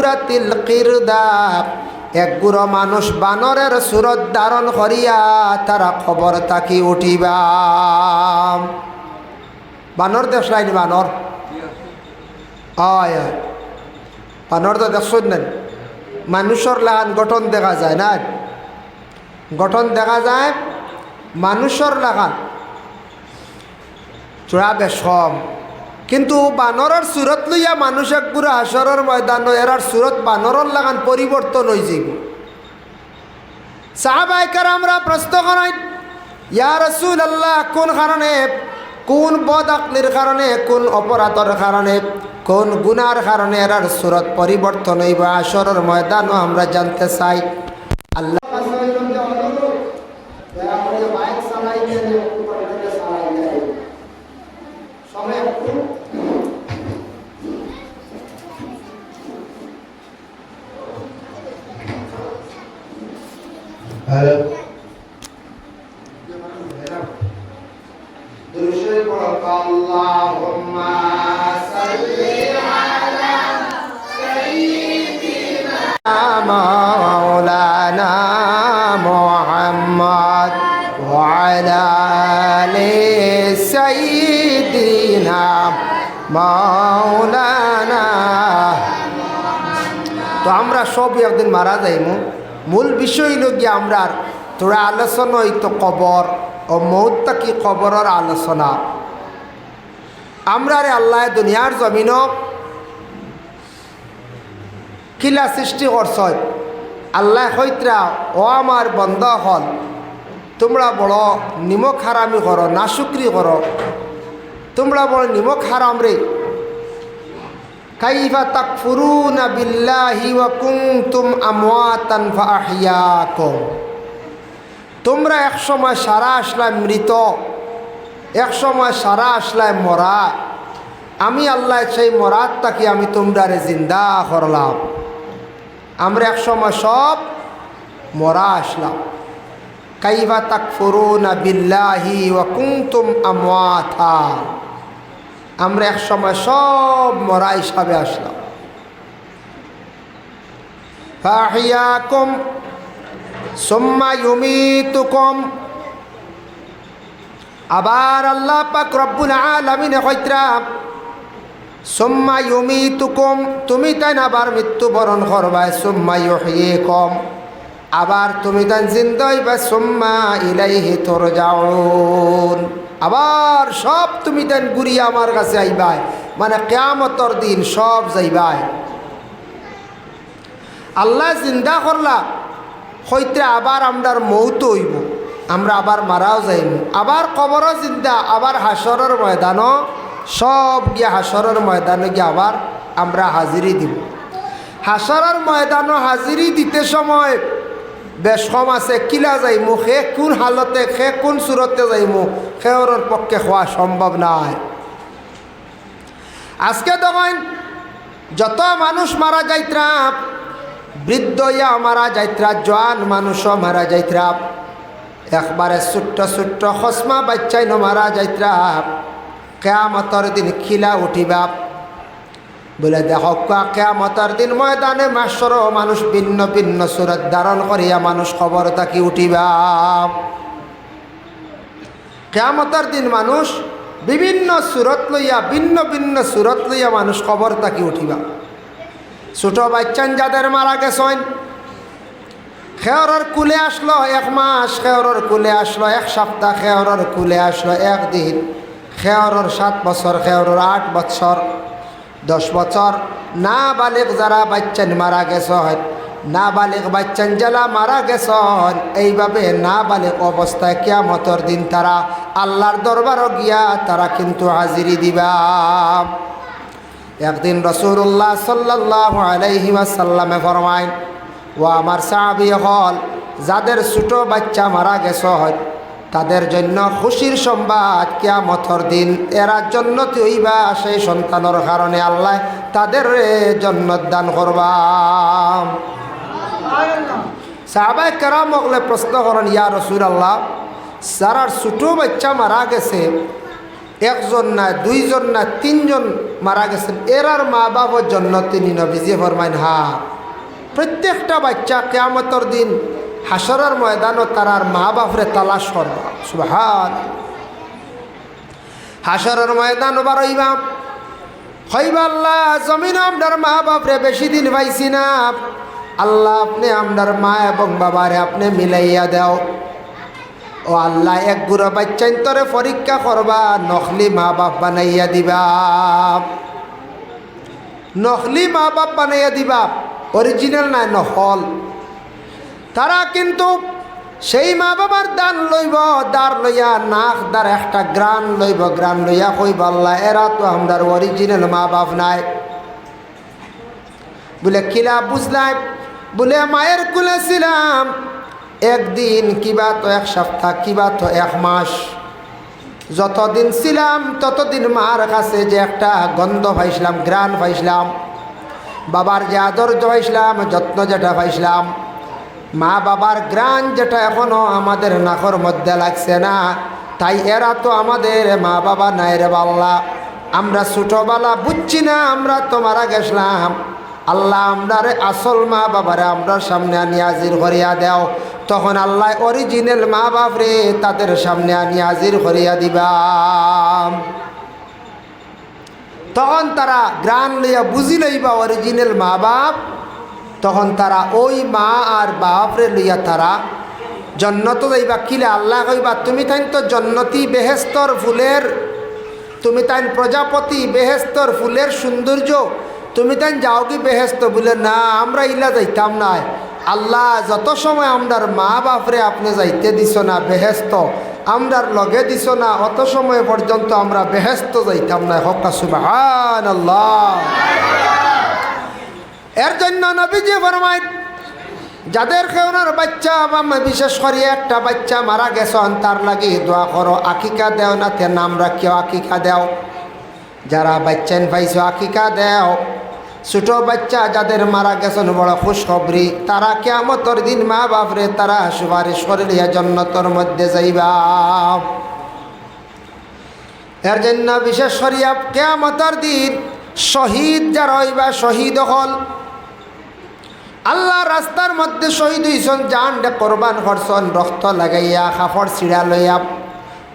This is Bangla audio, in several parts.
সূরাতিল কিরদাব এক গুড়ো মানুষ বানরের সুরত ধারণ করিয়া তারা খবর তাকি উঠিবা। বানর দেখলাইনি? বানর আয় বানর তো দেখছেন না? মানুষের লাগান গঠন দেখা যায় না? গঠন দেখা যায় মানুষের লাগান চূড়া বেশ কম, কিন্তু বানরের সুরত লইয়া মানুষ এক পুরো হাসরের ময়দান এরার সুরত বানরের লাগান পরিবর্তন হয়ে যাব। সাহাবায়ে কেরামরা প্রশ্ন করেন, ইয়া রাসূলুল্লাহ, কোন কারণে, কোন বদ আকলির কারণে, কোন অপরাধের কারণে, কোন গুনার কারণে এরার সুরত পরিবর্তন হইব হাসরের ময়দানও আমরা জানতে চাই। আল্লাহ Allahumma salli ala sayyidina maulana Muhammad wa ala ali sayyidina maulana। তো আমরা সব একদিন মারা যাইমু। মূল বিষয় হইল গিয়ে আমরা তোরা আলোচনা হইতো কবর ও মৌত কি কবরের আলোচনা। আমরা রে আল্লাহ দুনিয়ার জমিন কিলা সৃষ্টি করছ, আল্লাহ হইতরা ও আমার বন্ধ হল, তোমরা বড় নিমক হারামি করো, নাশুকরি করো, তোমরা বড় নিমক হারাম রে। কাইফা তাকফুরুনা বিল্লাহি ওয়া কুনতুম আমওয়াতান ফাআহইয়াকুম। তোমরা এক সময় সারা আসলাম মৃত, এক সময় সারা আসলাম মরা, আমি আল্লাহ সেই মরাতটাকে আমি তোমরারে জিন্দা করলাম। আমরা এক সময় সব মরা আসলাম। কাইফা তাকফুরুনা বিল্লাহি ওয়া কুনতুম আমওয়াতা, আমরা এক সময় সব মরা হিসাবে আসলাম। ফাহিয়াকুম সুম্মা ইউমিতুকুম, আবার আল্লাহ পাক রব্বুল আলামিন কইতরা সুম্মা ইউমিতুকুম, তুমি তাই আবার মৃত্যুবরণ করবা, সুম্মা ইউহয়িকুম, আবার তুমি তাই জিন্দা হইবা, সুম্মা ইলাইহি তুরজাউন, আবার সব তুমি তাই ঘুরিয়ে আমার কাছে আইবাই, মানে কিয়ামতের দিন সব যাইবাই। আল্লাহ জিন্দা করলা হইতে আবার আমরার মৌত হইব, আমরা আবার মারাও যাইব, আবার কবরও জিন্দা, আবার হাসরের ময়দানও সব গিয়া হাসরের ময়দানে গিয়ে আবার আমরা হাজিরি দিব। হাসরের ময়দানও হাজিরি দিতে সময় বেশ কম আছে, কিলা যাইমু, সে কোন হালতে, সে কোন সুরতে যাইমু, সেওর পক্ষে হওয়া সম্ভব নাই। আজকে তখন যত মানুষ মারা যাইত্রা, বৃদ্ধ ইয়া মারা যাইত্রা, জোয়ান মানুষও মারা যাইত্রা, একবারে ছোট্ট ছোট্ট খসমা বাচ্চাই মারা যাইত্রা, কিয়ামতের দিন খিলা উঠিবা। বলে দেখো কিয়ামতের দিন ময়দানে মাশর মানুষ ভিন্ন ভিন্ন সুরত ধারণ করিয়া মানুষ খবর থাকি উঠিবা। কিয়ামতের দিন মানুষ বিভিন্ন সুরত লইয়া, ভিন্ন ভিন্ন সুরত লইয়া মানুষ খবর থাকি উঠিবা। ছোট বাচ্চান যাদের মারা গেছেন, খেয়রর কুলে আসলো 1 মাস, খেয়রর কুলে আসলো 1 সপ্তাহ, খেয়রর কুলে আসলো 1 দিন, খেয়রর 7 বছর, খেয়রর 8 বছর, 10 বছর, না বালিক যারা বাচ্চান মারা গেছেন, না বালিক বাচ্চান যারা মারা গেছেন, এইভাবে না বালিক অবস্থায় কিয়ামতের দিন তারা আল্লাহর দরবারও গিয়া তারা কিন্তু হাজিরি দিবা। একদিন রাসূলুল্লাহ সাল্লাল্লাহু আলাইহি ওয়াসাল্লামে ফরমায়, ও আমার সাহাবী হল, যাদের ছোট বাচ্চা মারা গেছে তাদের জন্য খুশির সংবাদ, কিয়ামতের দিন এরা জান্নাতি হইবা, সেই সন্তানের কারণে আল্লাহ তাদের জান্নাত দান করবা। সাহাবায়ে কেরাম ওগুলো প্রশ্ন করেন, ইয়া রাসূলুল্লাহ, যারা ছোট বাচ্চা মারা গেছে, 1 জন না 2 জন না 3 জন মারা গেছেন, এরার মা বাবার জন্য তিনি নবীজি ফরমাইন হা প্রত্যেকটা বাচ্চা কিয়ামতের দিন হাসরের ময়দানও তারার মা বাপরে তালাশ করবা। সুবহান। হাসরের ময়দান বারইবা হইবা আল্লাহ জমিন আমরার মা বাপরে বেশি দিন পাইছি না, আল্লাহ আপনি আমরার মা এবং বাবারে আপনি মিলাইয়া দাও। ও আল্লাহ এক গুড়ো বাচ্চাইন তরে পরীক্ষা করবা, নকলি মা বাপ বানাইয়া দিবা, নকলি মা বাপ বানাইয়া দিবা, অরিজিনাল নাই নকল। তারা কিন্তু সেই মা বাবার দান লইব, দার লইয়া নাক দার একটা গ্রান লইব, গ্রান লইয়া কইব আল্লাহ এরা তো আমরার অরিজিনাল মা বাপ নাই। বলে কিলা বুঝলাই? বলে মায়ের কুলে ছিলাম একদিন, কিবা তো এক সপ্তাহ, কিবা তো এক মাস, যতদিন ছিলাম ততদিন মার কাছে যে একটা গন্ধ পাইছিলাম, গ্রান পাইছিলাম, বাবার যে আদর্য পাইছিলাম, যত্ন যেটা পাইছিলাম, মা বাবার গ্রান যেটা এখনো আমাদের নাকর মধ্যে লাগছে না, তাই এরা তো আমাদের মা বাবা নাই রে আল্লাহ। আমরা ছোটবেলা বুঝছি না, আমরা তো মারা গেছিলাম, আল্লাহ আমরারে আসল মা বাবারে আমরার সামনে আনি হাজির করিয়া দেও। তখন আল্লাহ অরিজিনাল মা বাপ রে তাদের সামনে আনি হাজির করিয়া দিবা। তখন তারা গ্রান লইয়া বুঝি লইবা অরিজিনাল মা বাপ, তখন তারা ওই মা আর বাপরে লইয়া তারা জন্নত যাইবা। কিলে আল্লাহ কইবা তুমি তাইন তো জন্নতি বেহেস্তর ফুলের, তুমি তাইন প্রজাপতি বেহেস্তর ফুলের সৌন্দর্য, তুমি তাইন যাও কি বেহেস্ত? বলে না আমরা ইলা যাইতাম না। আল্লাহ যত সময় আমরার মা বাপরে আপনি যাইতে দিছ না বেহেস্ত, আমরার লগে দিছ না, অত সময় পর্যন্ত আমরা বেহেস্ত যাইতাম না। হক্কা সুবহানাল্লাহ। এর জন্য নবীজি ফরমায় যাদের কেউনার বাচ্চা বা বিশেষ করে একটা বাচ্চা মারা গেছেন তার লাগি দোয়া করো, আকিকা দেও না তে নাম রাখিও আকিকা দেও। যারা বাচ্চান পাইছো আকিকা দেও। ছোট বাচ্চা যাদের মারা গেছেন বড় খুশখবরি, তারা কিয়ামতের দিন মা বাপরে তারা সুপারিশ করিয়া জান্নাতের মধ্যে যাইবা। এর জন্য বিশেষ করিয়া কিয়ামতের দিন শহীদ যারা হইবা, শহীদ হল আল্লাহ রাস্তার মধ্যে শহীদ হইছন, জান ডে কোরবান করছন, রক্ত লাগাইয়া কাপড় ছিঁড়া লইয়া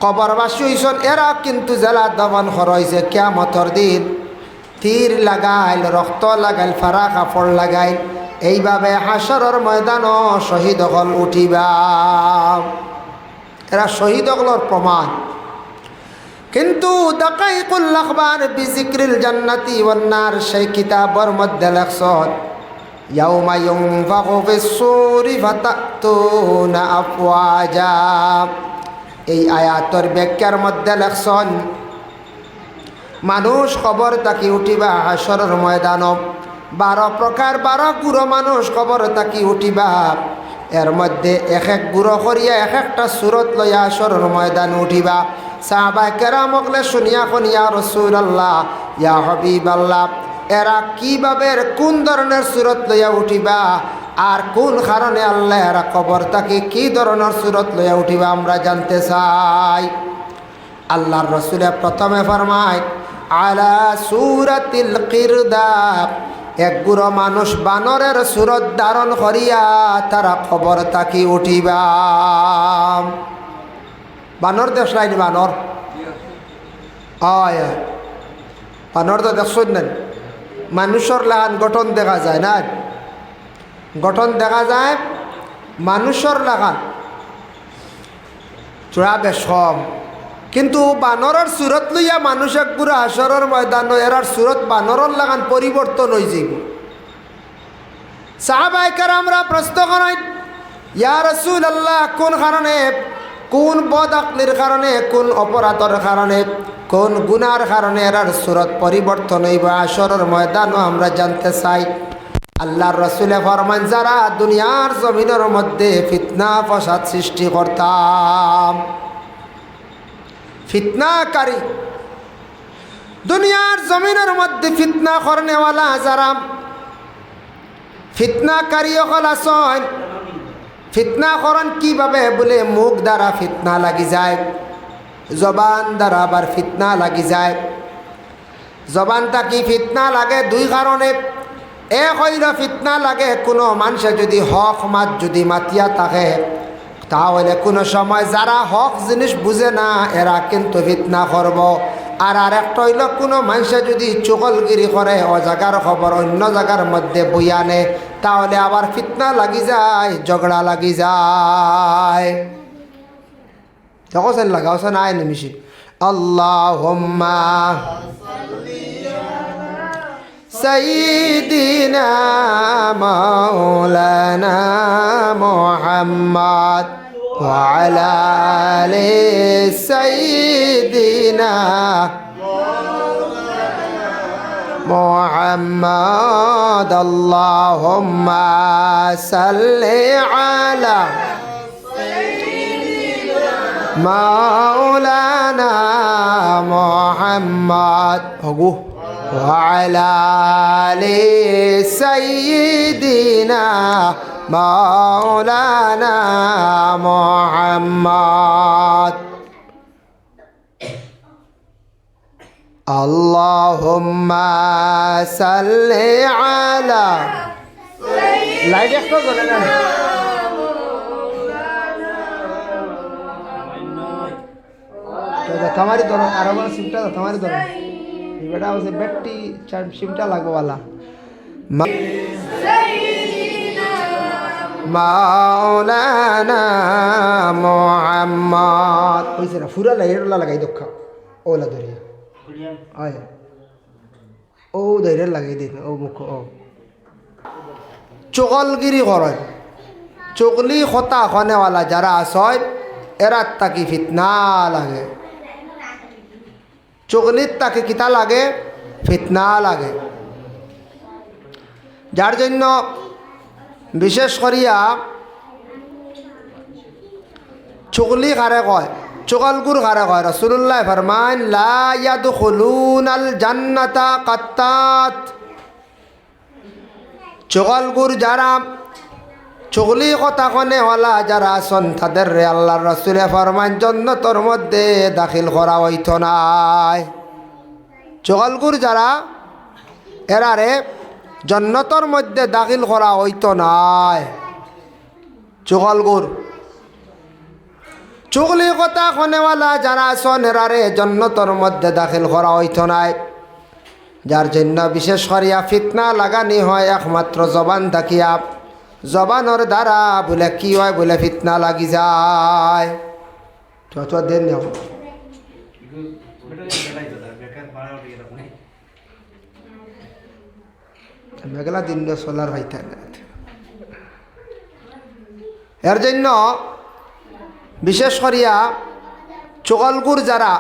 কবরবাসী হইছন, এরা কিন্তু জেলা দমন হরইছে। কিয়ামতের দিন তীর লাগাইল, রক্ত লাগাইল, ফারা কাপড় লাগাইল, এইভাবে হাসরের ময়দানও শহীদ হল উঠিবা। এরা শহীদ হলর প্রমাণ। কিন্তু দাকাইকুল আখবার বিজিক্রিল জান্নাতি ওয়ান নার সেই কিতাবর মধ্যে লেখছন ইয়াউমা ইউনফাখু ফিস-সূরি ফাতাতুনা আফওয়াজা। এই আয়াতের ব্যাখ্যার মধ্যে লেখছন মানুষ কবর তাকি উঠিবা হাসরের ময়দান, 12 প্রকার 12 গুরু মানুষ কবর তাকি উঠিবা। এর মধ্যে এক এক গুরু করিয়া এক একটা সূরত লইয়া হাসরের ময়দান উঠিবা। সাহাবায়ে কেরাম বলে শুনিয়া ইয়া রাসূলুল্লাহ, ইয়া হাবিবাল্লাহ, এরা কিভাবে কোন ধরনের সূরত লইয়া উঠিবা আর কোন কারণে আল্লাহ এরা কবর তাকি কি ধরনের সূরত লইয়া উঠিবা আমরা জানতে চাই। আল্লাহর রাসূল প্রথমে ফরমায় আলা সূরাতিল কিরদাব, এক গুরু মানুষ বানরের সূরত ধারণ করিয়া তারা কবর তাকি উঠিবা। বানর দেখলাইনি? বানর আয় বানর তো দেখছেন না? মানুষের লাগান গঠন দেখা যায় না, গঠন দেখা যায় মানুষের লাগান চূড়া বেশ কম, কিন্তু বানরের সুরত লইয়া মানুষ এক পুরো হাসরের ময়দান এরার সুরত বানরের লাগান পরিবর্তন হয়ে যাইব। সাহাবায়ে কেরামরা প্রশ্ন করেন ইয়া রাসূলুল্লাহ, কোন কারণে, কোন বদ আকলির কারণে, কোন অপরাধের কারণে, কোন গুনার কারণে এরার সুরত পরিবর্তন হইব হাসরের ময়দানও আমরা জানতে চাই। আল্লাহর রাসূল ফরমান যারা দুনিয়ার জমিনের মধ্যে ফিতনা ফসাদ সৃষ্টি করতাম, ফিতনাকারী, দুনিয়ার জমিনের মধ্যে ফিতনা করনেওয়ালা যারা ফিতনাকারী হল আসন, ফিতনা করেন কিভাবে? বলে মুখ দ্বারা ফিতনা লাগি যায়, জবান দ্বারা আবার ফিতনা লাগি যায়, জবান থাকি ফিতনা লাগে দুই কারণে। এক হইল ফিতনা লাগে কোনো মানুষে যদি হক মাত যদি মাতিয়া থাকে, তাহলে কোনো সময় যারা হক জিনিস বুঝে না এরা কিন্তু ফিতনা করব। আর আরেকটা হইল কোনো মানুষে যদি চুগলগিরি করে ও জায়গার খবর অন্য জায়গার মধ্যে বই আনে, তাহলে আবার ফিতনা লাগি যায়, ঝগড়া লাগি যায়। দেখছেন লাগাওছে না আয় নিমিশি আল্লাহুম্মা সাইয়্যিদিনা মাওলানা মুহাম্মদ ওয়া আলা আলি সাইয়্যিদিনা মুহাম্মদ আল্লাহুম্মা সাল্লি আলা মাওলানা মুহাম্মদ ওয়া আলা আলি সাইয়্যিদিনা মাওলানা মুহাম্মদ আল্লাহুম্মা সাল্লি আলা লাইট একটু জ্বলে না তোমারই ধরো আরো বড় সিমটা তোমারই ধরো বেটা হচ্ছে ব্যাটটি সিমটা লাগবো वाला মাওলানা মুহাম্মদ কইছে না ফুরা লাইরলা লাগাই দক্ষা ওলা ধরিয়া আয় ও ধরে লাগাই দিন ও মুখ ও চগলগিরি করে চগলি কথা খনেওয়ালা যারা আসয় এরা তাকি ফিতনা লাগে, চগলির তাকে কিতা লাগে ফিতনা লাগে। যার জন্য বিশেষ করিয়া চগলি কারে কয় চগলগুর কারে কয় রাসূলুল্লাহ ফরমান লা ইয়াদখুলুনাল জান্নাতা কাত্তাত। চগলগুর যারা চগলি কথা কনেওয়ালা যারা আছেন তাদের রে আল্লাহর রাসূলে ফরমান জান্নাতের মধ্যে দাখিল করা হইতো নাই। চগলগুর যারা এরা রে জান্নাতের মধ্যে দাখিল করা হইতো নাই। চগলগুর চগলি কথা কনেওয়ালা যারা আছেন এরা রে জান্নাতের মধ্যে দাখিল করা হইতো নাই। যার জন্য বিশেষ করিয়া ফিতনা লাগানি হয় একমাত্র জবান থাকিয়া, জবানোর দ্বারা বলে কি হয় বলে ফিতনা লাগি যায়। তো দেন নেও মেঘলা দিন সোলার ভাইতে এর জন্য বিশেষ করিয়া চগলগুর যারা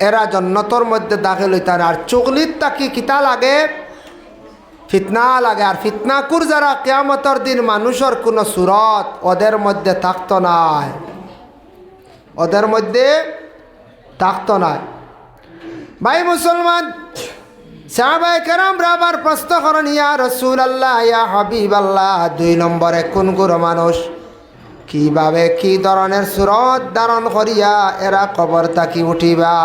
এরা জন্নতর মধ্যে দাখিল হইতান। আর চগলির তাকি কিতা লাগে ফিতনা লাগে। আর ফিতনাকুর যারা কিয়ামতের দিন মানুষের কোনো সুরত ওদের মধ্যে থাকতো নাই, ওদের মধ্যে থাকতো নাই। ভাই মুসলমান সাহাবায়ে কেরামরা আবার প্রশ্ন করেন ইয়া রাসূলুল্লাহ ইয়া হাবিবাল্লাহ, 2 নম্বরে কোন গুরু মানুষ কিভাবে কি ধরনের সুরত ধারণ করিয়া এরা কবর তাকি উঠিবা?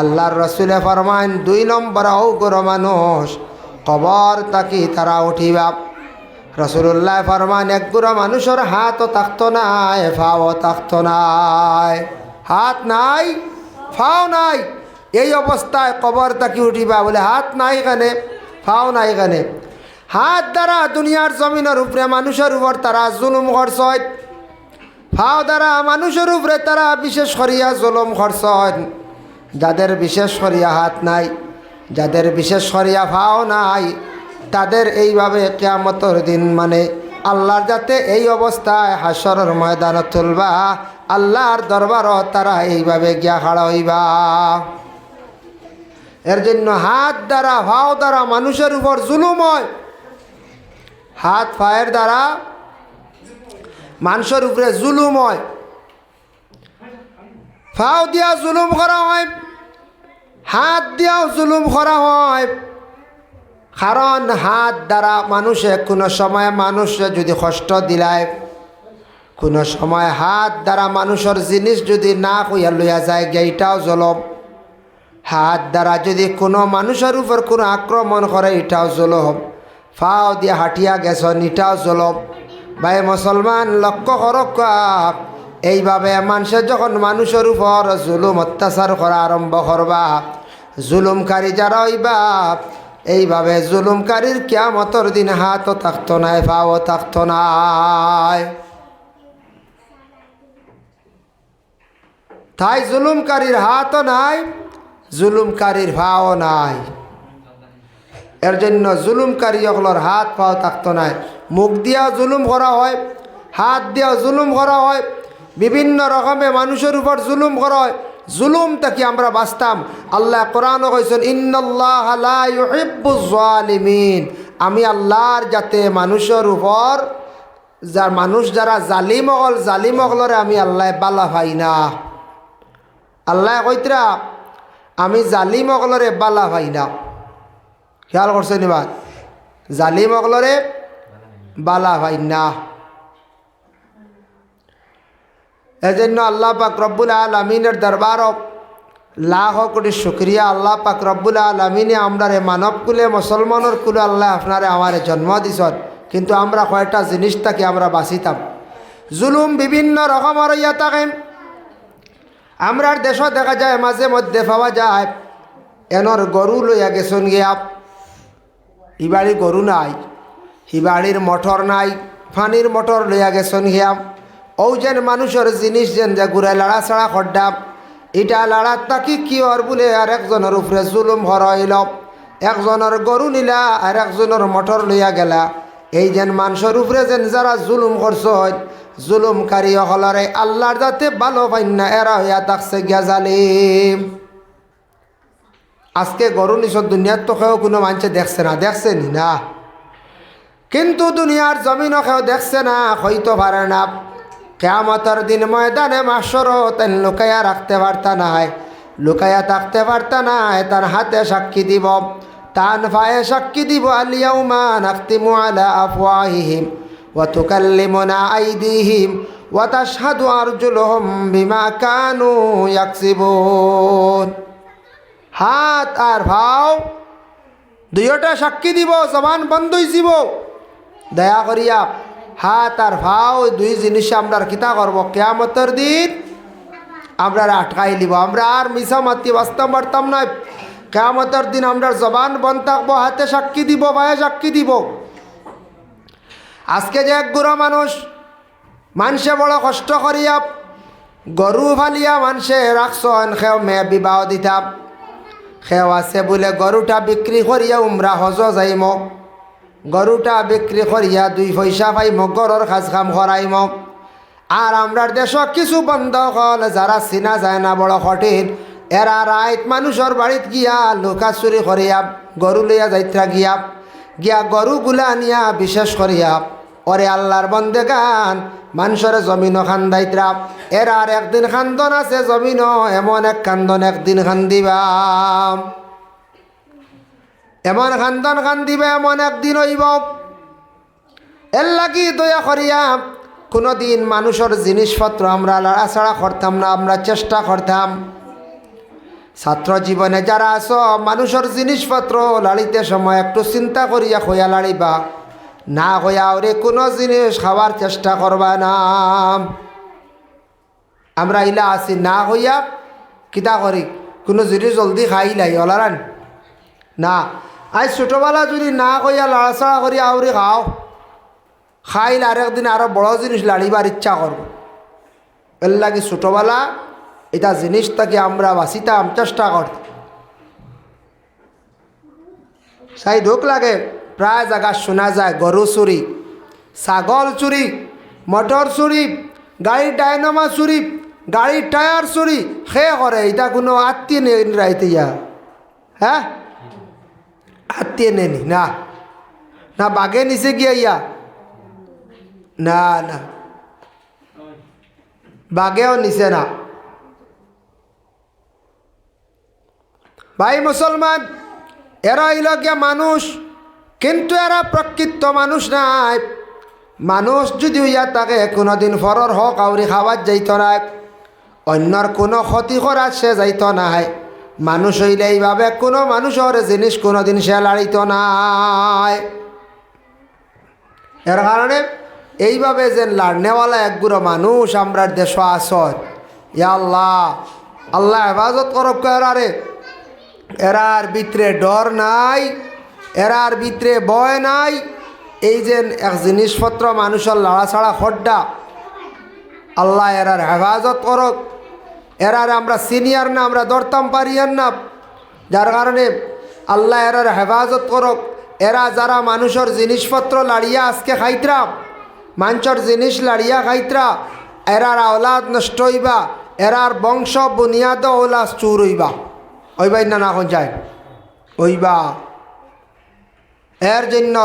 আল্লাহর রাসূলে ফরমান 2 নম্বরে ও গুরু মানুষ কবর তাকি তারা উঠিবা। রাসূলুল্লাহ ফরমান এক গুরু মানুষের হাতও থাকতো নাই, পাও থাকতো নাই, হাত নাই পাও নাই, এই অবস্থায় কবর তাকি উঠিবা। বলে হাত নাই এখানে, পাও নাই এখানে। হাত দ্বারা দুনিয়ার জমিনের উপরে মানুষের উপর তারা জুলুম করছেন, পাও দ্বারা মানুষের উপরে তারা বিশেষ করিয়া জুলুম করছেন। যাদের বিশেষ করিয়া হাত নাই, যাদের বিশেষ করিয়া পাও নাই, তাদের এইভাবে কিয়ামতের দিন মানে আল্লাহর যাতে এই অবস্থায় হাসরের ময়দানে তুলবা, আল্লাহর দরবারও তারা এইভাবে গিয়া খাড়া হইবা। এর জন্য হাত দ্বারা পাও দ্বারা মানুষের উপর জুলুম হয়, হাত পায়ের দ্বারা মানুষের উপরে জুলুম হয়, পাও দিয়া জুলুম করা হয়, হাত দিয়াও জুলুম করা হয়। কারণ হাত দ্বারা মানুষে কোনো সময় মানুষে যদি কষ্ট দিলায়, কোনো সময় হাত দ্বারা মানুষের জিনিস যদি না কইয়া লইয়া যায়, এইটাও জলম। হাত দ্বারা যদি কোনো মানুষের উপর কোনো আক্রমণ করে এটাও জুলুম, ফাও দিয়ে হাঁটিয়া গেছেন এটাও জুলুম। ভাই মুসলমান লক্ষ্য করক, এইভাবে মানুষের যখন মানুষের উপর জুলুম অত্যাচার করা আরম্ভ করবা, জুলুমকারী যারা হইবা, এইভাবে জুলুমকারীর কিয়ামতের দিন হাতও থাকতো নাই, পাও থাকতো নাই। তাই জুলুমকারীর হাতও নাই, জুলুমকারীর পাও নাই। এর জন্য জুলুমকারী সকলের হাত পাও থাকতো নাই। মুখ দিয়াও জুলুম করা হয়, হাত দিয়াও জুলুম করা হয়, বিভিন্ন রকমে মানুষের উপর জুলুম করা হয়। জুলুম থেকে আমরা বাঁচতাম। আল্লাহ কোরআনও কইছেন ইন্নাল্লাহা লা ইউহিব্বুজ জালিমিন, আমি আল্লাহর যাতে মানুষের উপর মানুষ যারা জালিম হলরে আমি আল্লাহ বালা পাই না। আল্লাহ কইতরা আমি জালিম হলরে বালা পাই না। খেয়াল করছেন এবার, জালিম হলরে বালা পাই না। এজন্য আল্লাহ পাক রব্বুল আলামিনের দরবার লাখ কোটি শুক্রিয়া। আল্লাহ পাক রব্বুল আলামিনে আমরারে মানব কুলে মুসলমানের কুলে আল্লাহ আপনারে আমারে জন্ম দিছন, কিন্তু আমরা কয়টা জিনিস থাকি আমরা বাঁচিতাম। জুলুম বিভিন্ন রকমের ইয়া থাকে। আমরার দেশ দেখা যায় মাঝে মধ্যে পাওয়া যায় এনর গরু লইয়া গেছন গিয়া, হিবাড়ি গরু নাই, হিবাড়ির মোটর নাই, পানির মোটর লইয়া গেছন গিয়া। ও যেন মানুষের জিনিস যেন যে ঘুরে লাড়া ছাড়া খড্ডাম, এটা লাড়ার তাকি কি ওর বলে আর একজনের উপরে জুলুম হরইল। একজনের গরু নিলা আর একজনের মোটর লইয়া গেলা। এই যেন মানুষের উপরে যেন যারা জুলুম করছ, জুলুমকারী হলরে আল্লাহর যাতে ভালো পাইন না, এরা হইয়া থাকছে গিয়া জালিম। আজকে গরু নিছর দুনিয়ার তো কেউ কোনো মানুষে দেখছে না, দেখছে নি না, কিন্তু দুনিয়ার জমিনও কেউ দেখছে না, হইতে পারে না। কিয়ামতের দিন ময়দানে মাহশরত লুকাইয়া রাখতে পারতা নাই, লুকাইয়া থাকতে পারতা নাই। তার হাতে সাক্ষী দিব, তান পায়ে সাক্ষী দিব। আল ইয়াউমা নাখতিমু আলা আফওয়াহিহিম ওয়া তুকাল্লিমুনা আইদিহিম ওয়া তাশহাদু আরজুলুহুম বিমা কানু ইয়াকসিবুন। হাত আর ভাও দুইটা সাক্ষী দিব, জবান বন্ধ হইছিব। দয়া করিয়া হাত আর ভাও দুই জিনিস আমরা কিতা করব, কিয়ামতের দিন আমরা আটকাই লিব। আমরা আর মিছা মাতি বাঁচতাম পারতাম না। কিয়ামতের দিন আমরা জবান বন্ধ থাকবো, হাতে সাক্ষী দিব, ভাইয়ে সাক্ষী দিব। আজকে যে এক গুড়া মানুষে বড় কষ্ট করিয়া গরু ফালিয়া মানুষে রাখছেন, খেও মেয়ে বিবাহ দিতাম, খেও আছে বলে গরুটা বিক্রি করিয়া উমরা হজ যাইম, গরুটা বিক্রি করিয়া 2 পয়সা পাইম, গরুর কাজ কাম করাইম। আর আমরার দেশ কিছু বন্ধ হল যারা চিনা যায় না, বড় কঠিন, এরা রাইত মানুষের বাড়িত গিয়া লুকা চুরি করিয়া গরু লইয়া যাইত্রা গিয়া গরুগুলা নিয়া বিশেষ করিয়া ওরে আল্লাহর বন্দেগান মানুষের জমিন খান্দাইত্রা। এর আর একদিন খান্দন আছে জমিন, এমন এক খান্দন একদিন খান্দিবাম, এমন খান্দন খান্দিবে, এমন একদিন হইব। এর লাগি দয়া করিয়া কোনো দিন মানুষের জিনিসপত্র আমরা লাড়াছাড়া করতাম না, আমরা চেষ্টা করতাম। ছাত্র জীবনে যারা আছো, মানুষের জিনিসপত্র লাড়িতে সময় একটু চিন্তা করিয়া হইয়া লাড়িবা, না হইয়া ওরে কোনো জিনিস খাওয়ার চেষ্টা করবা না। আমরা ইলা আছি না হইয়া কিতা করি, কোনো জিনিস জলদি খাইলাই ওলারান না। আজ ছোটোবেলা যদি না হইয়া লাড়াছাড়া করিয়া আউরি খাও, খাইলে আরেকদিন আরো বড় জিনিস লাড়িবার ইচ্ছা করব। এর লাগে ছোটোবেলা এটা জিনিসটাকে আমরা বাঁচিতাম, চেষ্টা করতাম। সাই ঢোক লাগে প্রায় জায়গা শোনা যায় গরু চুরি, ছাগল চুরি, মোটর চুরি, গাড়ির ডাইনামা চুরি, গাড়ির টায়ার চুরি। সে করে এটা কোনো আত্মীয় নেই রাইতে ইয়া, হ্যাঁ আত্মীয় নেনি না, না বাঘে নিচে গিয়া ইয়া, না না বাঘেও নিচে না। ভাই মুসলমান, এরা হইল গিয়া মানুষ, কিন্তু এরা প্রকৃত মানুষ নাই। মানুষ যদি হইয়া তাকে কোনোদিন ফরর হক আউরি খাবার যাইত নাই, অন্যর কোনো ক্ষতি করার সে যাইত নাই। মানুষ হইলে এইভাবে কোনো মানুষের জিনিস কোনোদিন সে লাড়িত নাই। এর কারণে এইভাবে যে লাড়নেওয়ালা একগুলো মানুষ আমরা দেশ আসত, ইয়া আল্লাহ, আল্লাহ হেফাজত করক এরারে। এরার ভিতরে ডর নাই, এরার ভিতরে ভয় নাই। এই যে এক জিনিসপত্র মানুষের লড়াছাড়া খড্ডা, আল্লাহ এরার হেফাজত করক। এরার আমরা সিনিয়র না, আমরা ধরতাম পারিয়ার না, যার কারণে আল্লাহ এরার হেফাজত করক। এরা যারা মানুষের জিনিসপত্র লাড়িয়া আজকে খাইতরা, মানুষের জিনিস লাড়িয়া খাইতরা, এরার আওলাদ নষ্ট হইবা, এরার বংশ বুনিয়াদ ওলাদ চুর হইবা। হইবাই না না যায় হইবা। এর জন্য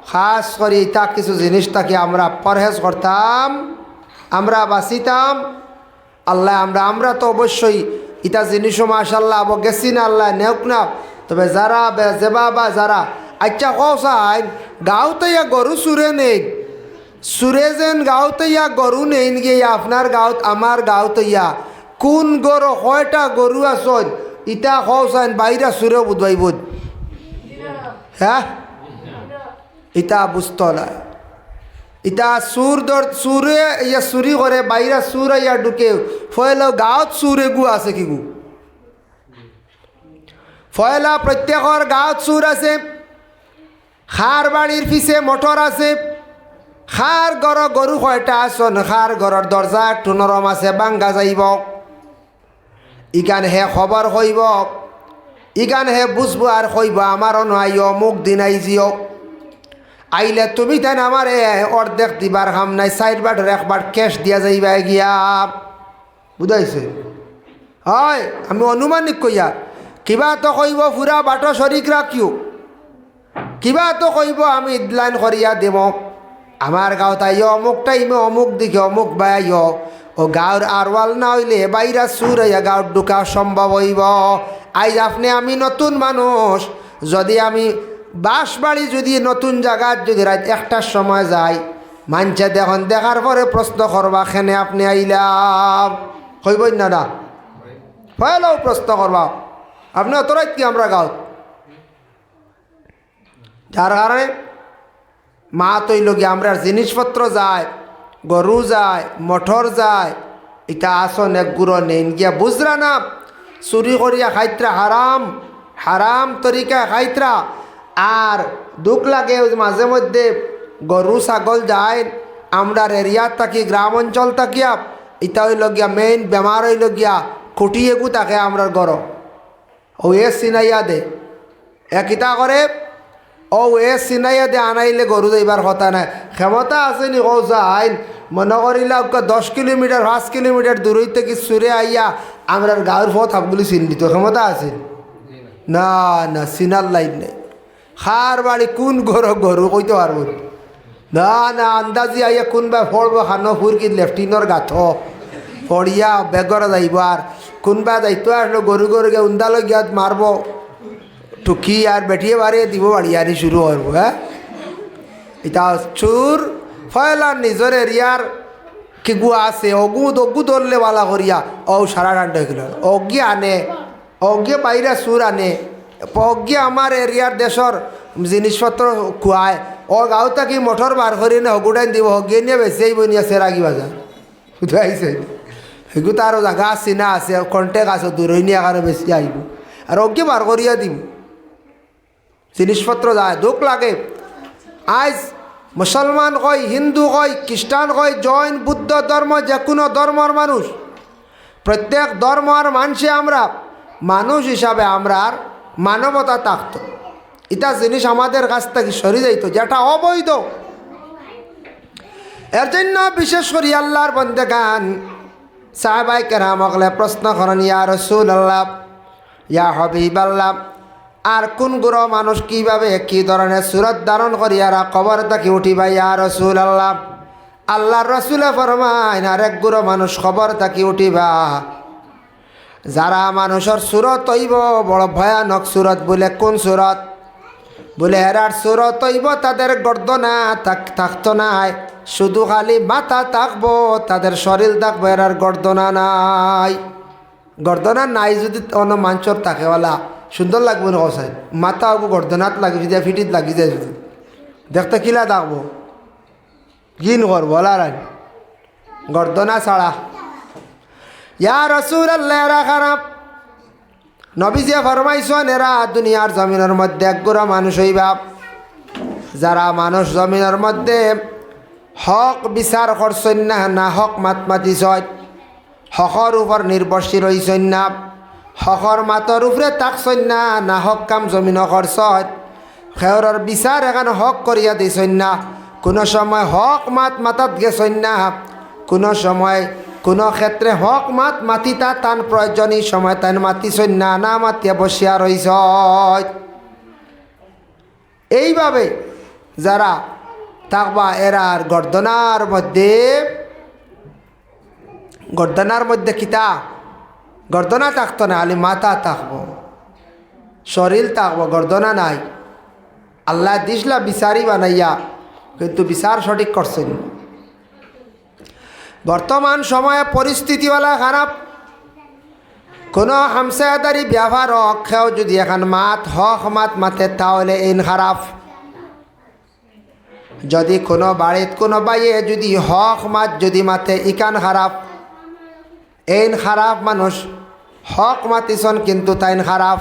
খাস করে তা কিছু জিনিস তাকে আমরা পরহেজ করতাম, আমরা বাঁচিতাম। আল্লাহ আমরা তো অবশ্যই ইটা জিনিসও মাশাল্লাহ আব গেছি না, আল্লাহ নেওক না। তবে যারা যেবা বা যারা আচ্ছা কসাই গাঁওতে গরু সুরে নেই, সুরে যেন গাঁওতে গরু নেই গিয়ে আপনার গাঁত আমার গাঁওতে কোন গরু কয়টা গরু আসন ইটা কসাইন বাইরা সুরে বুধবাই বুধ, হ্যাঁ ইটা বুঝত না। ইটা সুরে ইয়া চুরি করে বাইরা সুর ইয়া ঢুকে ফয়লা গাঁৱত চুরে গু আছে কি গু ফয়লা প্রত্যেকর গাঁৱত চুর আছে। খার বাড়ির পিছে মোটর আছে। খার ঘর গরু কয়টা আসন, খার ঘরের দরজা একটু নরম আছে, বাঙ্গা যাইব। ইগান হে খবর হইব, ইগান হে বুঝবো আর কইব আমারও নয় অমুক দিন আইজিও। আইলে তুমি তাই আমার অর্ধেক দিবার খাম নাই, 4 বার 1 বার ক্যাশ দিয়া যাইবা গিয়া, বুঝাইছে? হয় আমি অনুমানিক কইয়া কিবা তো কইব ফুরা বাটো শরিক রাখিও, কিবা তো কইব আমি ইডলাইন করিয়া দেব। আমার গাঁও তাই অমুক টাইমে অমুক দিকে অমুক বাই ও গাঁর আরওয়াল না হইলে বাইরা সুর হইয়া গাঁর ঢুকা সম্ভব হইব। আইজ আপনি আমি নতুন মানুষ, যদি আমি বাঁশবাড়ি যদি নতুন জায়গার যদি রাত 1টার সময় যাই, মানছে দেখুন দেখার পরে প্রশ্ন করবা খেনে আপনি আইলাম, কইবই না না পয়লাও প্রশ্ন করবা আপনি অত রাত কি আমরা গাঁত। যার কারণে মা তৈল গিয়ে আমরা জিনিসপত্র যায়, গরু যায়, মটর যায়, এটা আসন এক গুঁড়ো নেন গিয়া বুঝরা না। চুরি করিয়া খাইত্রা হারাম, হারাম তরিকা খাইত্রা। আর দুঃখ লাগে মাঝে মধ্যে গরু ছাগল যায় আমরা এরিয়াত থাকি, গ্রাম অঞ্চল থাকিয়া, এটা হইল গিয়া মেইন বেমার হইল গিয়া খুঁটিয়ে গু থাকে আমরার গরম। ও এ চিনাইয়া দে কিতা করে, ও এ চিনাইয়া দে আনাইলে গরু যাইবার কথা নাই। ক্ষমতা আছে নি ও যাই মনে করিলা 10 কিলোমিটার 5 কিলোমিটার দূরই থেকে সুরে আইয়া আমরার গাঁর পথ হাবগুলি চিন দিত, ক্ষমতা আছে না? না চিনার লাইন নেই। খার বাড়ি কোন গরু কইতে পারব না, না আন্দাজি আইয়া কোনবা ফড়ব খানো ফুরকি লেফটিনর গাথ ফড়িয়া বেগর যাইব। আর কোনবা যাইতো আসলো গরু গিয়া উন্দালো গিয়া মারব টুকি আর বেটিয়ে বাড়িয়ে দিব বাড়িয়ারি শুরু করবো। হ্যাঁ এটা চুর ফয়লা নিজের এরিয়ার কি গু আছে অগু ধরলে বালা করিয়া ও সারা ডান্ড হয়ে গেল অজ্ঞে আনে, অজ্ঞে বাইরে চুর আনে, অজ্ঞে আমার এরিয়ার দেশর জিনিসপত্র খুয়ায়। ও গাঁও থাকি মটর বার করি না হগুটাই দিব, হগিয়ে নিয়ে বেশি আইব নিয়ে সেরাগি বাজার শুধু আইসে সেগু তারও জায়গা চিনা আছে, কন্টেক্ট আছে, দূরই নিয়ে আকারে বেশি আইব আর অজ্ঞে বার করিয়া দিব জিনিসপত্র যায়। দুঃখ লাগে আজ মুসলমান কয়, হিন্দু কয়, খ্রিস্টান কয়, জৈন, বুদ্ধ ধর্ম, যে কোনো ধর্মর মানুষ, প্রত্যেক ধর্মর মানুষে আমরা মানুষ হিসাবে আমরা আর মানবতা থাকতো। এটা জিনিস আমাদের কাছ থেকে সরে যাইতো যেটা অবৈধ। এর জন্য বিশেষ করে আল্লাহর বন্দেগান সাহাবাই কেরামকলে প্রশ্ন করেন, ইয়া রাসূলুল্লাহ, ইয়া হাবিবাল্লাহ, আর কোন গুরু মানুষ কিভাবে কি ধরনের সুরত ধারণ করিয়ারা কবর থেকে উঠিবা ইয়া রাসূলুল্লাহ? আল্লাহর রাসূলে ফরমায়, আর এক গুরু মানুষ কবর থেকে উঠিবা যারা মানুষের সুরত হইব বড় ভয়ানক সুরত। বলে কোন সুরত? বলে এরার সুরত হইব তাদের গর্দনা থাকতো নাই, শুধু খালি মাথা থাকবো, তাদের শরীর থাকবো, এরার গর্দনা নাই। গর্দনা নাই যদি অন্য মাঞ্চর থাকেওয়ালা সুন্দর লাগবে না কসাই মাথা ওগো গর্দনাত লাগি যায় ফিটিত লাগি যায় যদি দেখতে কিলা থাকবো গিন কর বলার গর্দনা ছাড়া ইয়া রাসূলুল্লাহ এরা খারাপ নবীজি ফরমাইছেন এরা দুনিয়ার জমিনের মধ্যে একগুড়া মানুষ হইবা যারা মানুষ জমিনের মধ্যে হক বিচার করছেন না না হক মাত মাতিছেন হকর উপর নির্ভরশীল হইছেন না হকর মাতর উপরে তাকছেন না না হক কাম জমিন করছেন খেয়রর বিচার এখানে হক করিয়া দিছেন না কোনো সময় হক মাত মাতাত গেছেন না কোনো সময় কোনো ক্ষেত্রে হক মাত মাতিতা তান প্রয়োজনীয় সময় তান মাতিছেন না না মাতিয়া বসিয়া রইছ এইভাবে যারা থাকবা এরার গর্দনার মধ্যে কিতা গর্দনা থাকতো না আলি মাথা থাকবো শরীর থাকবো গর্দনা নাই আল্লাহ দিসলা বিচারি বানাইয়া কিন্তু বিচার সঠিক করছেন বর্তমান সময়ে পরিস্থিতিওয়ালা খারাপ কোনো হামসাদারি ব্যবহার অক্ষেও যদি এখন হক মাতে তাহলে ইন খারাপ যদি কোনো বাড়িত কোনো বাইয়ে যদি হক মাত যদি মাতে ইকান খারাপ এইন খারাপ মানুষ হক মাতিছন কিন্তু তাইন খারাপ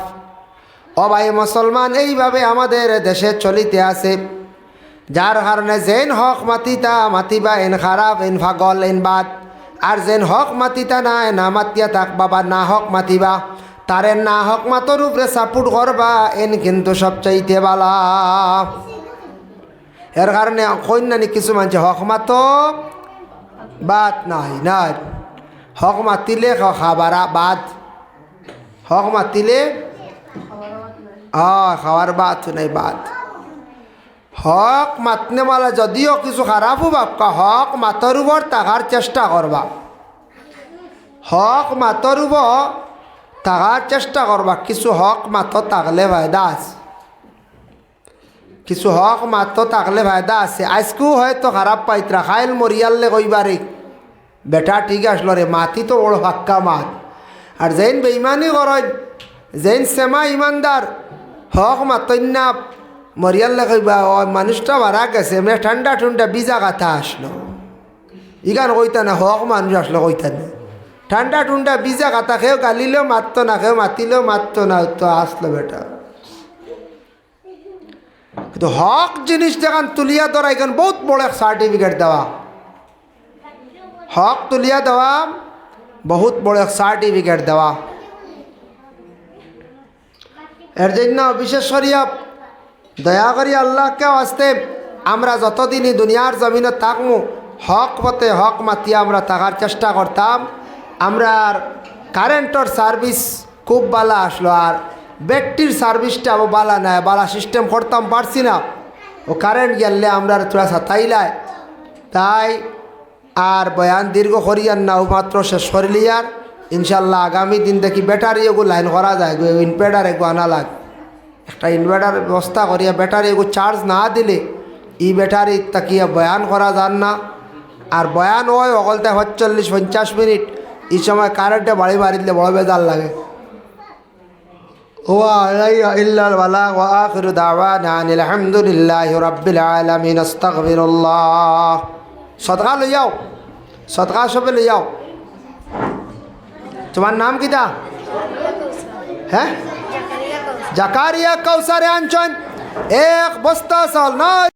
অবাই মুসলমান এইভাবে আমাদের দেশে চলিতে আছে যার কারণে যেন হক মাতিবা এন খারাপ এন ফাগল এন বাদ আর যেন হক মাতিতা না মাতিয়া থাকবা বা না হক মাতিবা তারে না হক মাতর উপরে সাপোর্ট করবা এন কিন্তু সবচাইতে বালা এর কারণে কন্যানি কিছু মানুষ হক মাত বাদ নাই হক মাতিলে খাবারা বাদ হক মাতিলে খাওয়ার বাদ নাই বাদ হক মাতনেওয়ালা যদিও কিছু খারাপও বাপকা হক মাতর উপর থাকার চেষ্টা করবা হক মাতর উপর থাকার চেষ্টা করবা কিছু হক মাত থাকলে ফায়দা আছে কিছু হক মাত থাকলে ফায়দা আছে আজকেও হয়তো খারাপ পাইতরা খাইল মরিয়ালে কইবারে বেটা ঠিক আসলো রে মাতি তো ওড় ফাক্কা মাত আর যেন বেইমানি করেন যেন সেমা ইমানদার হক মাতন্যা মরিয়াল্লা কইবা ও মানুষটা মারা গেছে এমনি ঠান্ডা বিজা কথা আসলো ইগান কইতা না হক মানুষ আসলো কইতা না ঠান্ডা বিজা কথা খেয়েও গালিলেও মারতো না খেয়েও মাতিলেও মারতো না তো আসলো বেটা কিন্তু হক জিনিস দেখান তুলিয়া ধরা এখানে বহুত বড় এক সার্টিফিকেট দেওয়া হক তুলিয়া দেওয়া বহুত বড় এক সার্টিফিকেট দেওয়া এর জন্য বিশেষ করিয়া দয়া করি আল্লাহকে আসতে আমরা যতদিনই দুনিয়ার জমিনে থাকবো হক পথে হক মাতিয়া আমরা থাকার চেষ্টা করতাম আমরা আর কারেন্টর সার্ভিস খুব বালা আসলো আর ব্যাটারির সার্ভিসটা বালা নাই বালা সিস্টেম করতাম পারছি না ও কারেন্ট গেলে আমরা থোড়া সাতাইলায় তাই আর বয়ান দীর্ঘ করিয়ার না মাত্র শেষ করিলিয়ার ইনশাল্লাহ আগামী দিন দেখি ব্যাটারি এগু লাইন করা যায় ইনভার্টার এগু আনা লাগ একটা ইনভার্টার ব্যবস্থা করিয়া ব্যাটারি এগু চার্জ না দিলে ই ব্যাটারি তাকিয়া বয়ান করা যান না আর বয়ান হয় অকলতে 40-50 মিনিট এই সময় কারেন্টে বাড়ি দিলে বড় বেজার লাগে সদকা লই যাও সদকা সবে লই যাও তোমার নাম কিটা হ্যাঁ জাকারিয়া কৌসারে আনছেন এক বস্তা চাল নয়